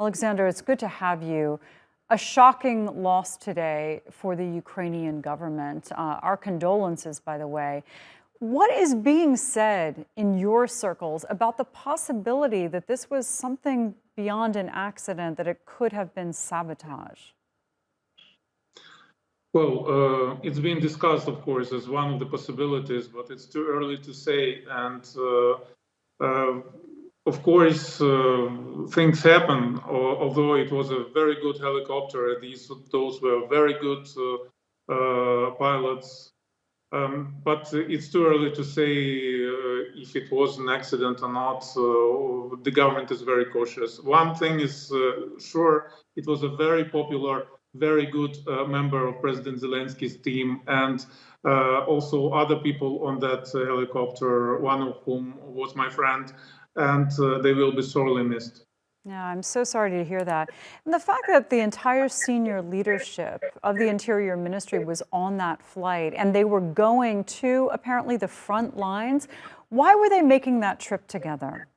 Alexander, it's good to have you. A shocking loss today for the Ukrainian government. Our condolences, by the way. What is being said in your circles about the possibility that this was something beyond an accident, that it could have been sabotage? Well, it's been discussed, of course, as one of the possibilities, but it's too early to say. And of course, things happen. Although it was a very good helicopter, those were very good pilots. But it's too early to say if it was an accident or not. The government is very cautious. One thing is sure, it was a very popular, very good member of President Zelensky's team, and also other people on that helicopter, one of whom was my friend, and they will be sorely missed. Yeah, I'm so sorry to hear that. And the fact that the entire senior leadership of the Interior Ministry was on that flight and they were going to apparently the front lines, why were they making that trip together?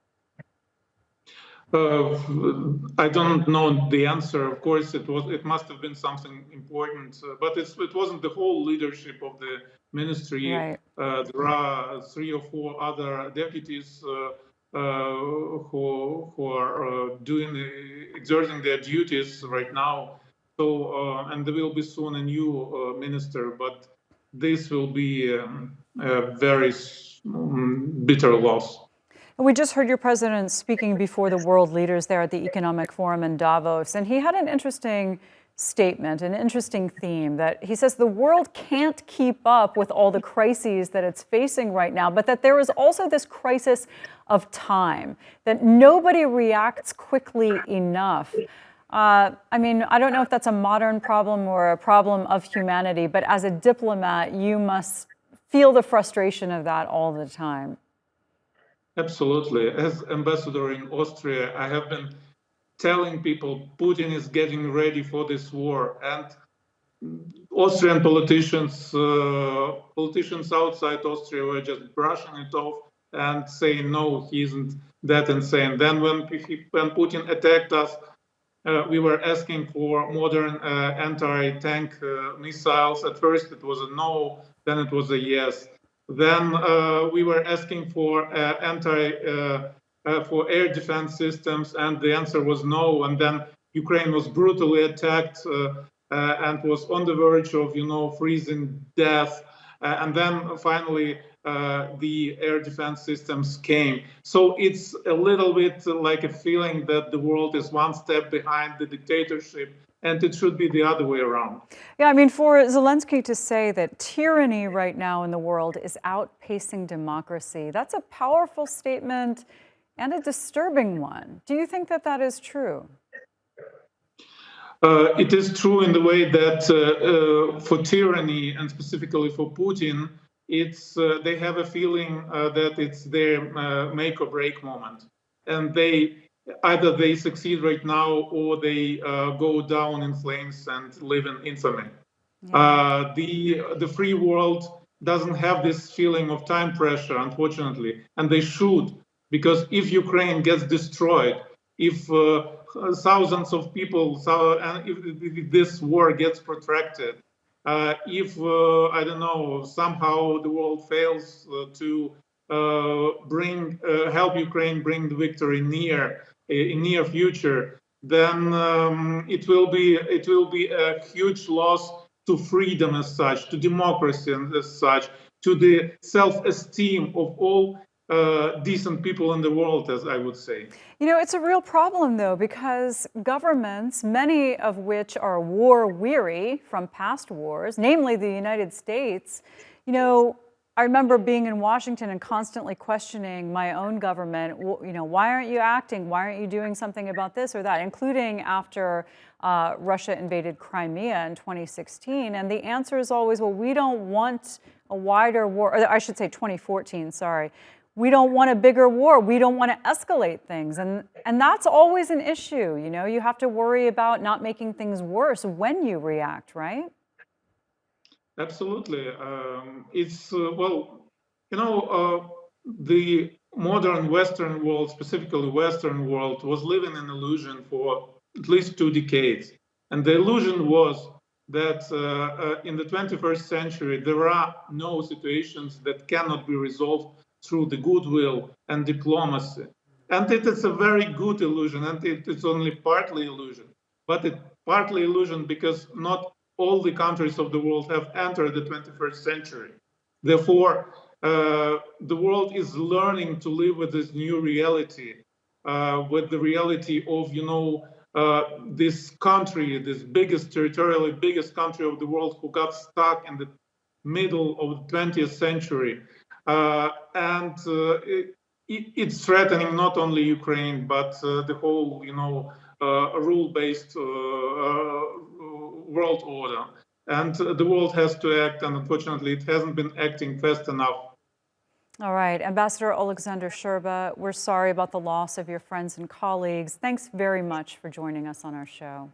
I don't know the answer. Of course, it must have been something important, but it wasn't the whole leadership of the ministry. Right. There are 3 or 4 other deputies who are exerting their duties right now. So, and there will be soon a new minister, but this will be a very bitter loss. We just heard your president speaking before the world leaders there at the Economic Forum in Davos, and he had an interesting statement, an interesting theme, that he says the world can't keep up with all the crises that it's facing right now, but that there is also this crisis of time, that nobody reacts quickly enough. I mean, I don't know if that's a modern problem or a problem of humanity, but as a diplomat, you must feel the frustration of that all the time. Absolutely. As ambassador in Austria, I have been telling people Putin is getting ready for this war, and Austrian politicians outside Austria were just brushing it off and saying, no, he isn't that insane. Then when Putin attacked us, we were asking for modern anti-tank missiles. At first it was a no, then it was a yes. Then we were asking for for air defense systems, and the answer was no. And then Ukraine was brutally attacked and was on the verge of, freezing death. And then finally, the air defense systems came. So it's a little bit like a feeling that the world is one step behind the dictatorship, and it should be the other way around. Yeah, I mean, for Zelensky to say that tyranny right now in the world is outpacing democracy, that's a powerful statement and a disturbing one. Do you think that that is true? It is true in the way that for tyranny, and specifically for Putin, they have a feeling that it's their make or break moment, and either they succeed right now or they go down in flames and live in infamy. Yeah. The free world doesn't have this feeling of time pressure, unfortunately, and they should, because if Ukraine gets destroyed, if thousands of people, and if this war gets protracted, if I don't know, somehow the world fails to help Ukraine bring the victory in near future, then it will be a huge loss to freedom as such, to democracy as such, to the self-esteem of all decent people in the world, as I would say. It's a real problem, though, because governments, many of which are war-weary from past wars, namely the United States, I remember being in Washington and constantly questioning my own government, why aren't you acting? Why aren't you doing something about this or that, including after Russia invaded Crimea in 2016. And the answer is always, well, we don't want a wider war, or I should say 2014, sorry. We don't want a bigger war. We don't want to escalate things. And that's always an issue. You have to worry about not making things worse when you react, right? Absolutely. It's, well, the modern Western world, specifically Western world, was living in illusion for at least 2 decades. And the illusion was that in the 21st century, there are no situations that cannot be resolved through the goodwill and diplomacy. And it is a very good illusion, and it is only partly illusion. But it's partly illusion because not all the countries of the world have entered the 21st century. Therefore, the world is learning to live with this new reality, with the reality of, this country, this territorially biggest country of the world, who got stuck in the middle of the 20th century. And it's threatening not only Ukraine, but the whole, rule-based world order. And the world has to act, and unfortunately, it hasn't been acting fast enough. All right, Ambassador Olexander Scherba, we're sorry about the loss of your friends and colleagues. Thanks very much for joining us on our show.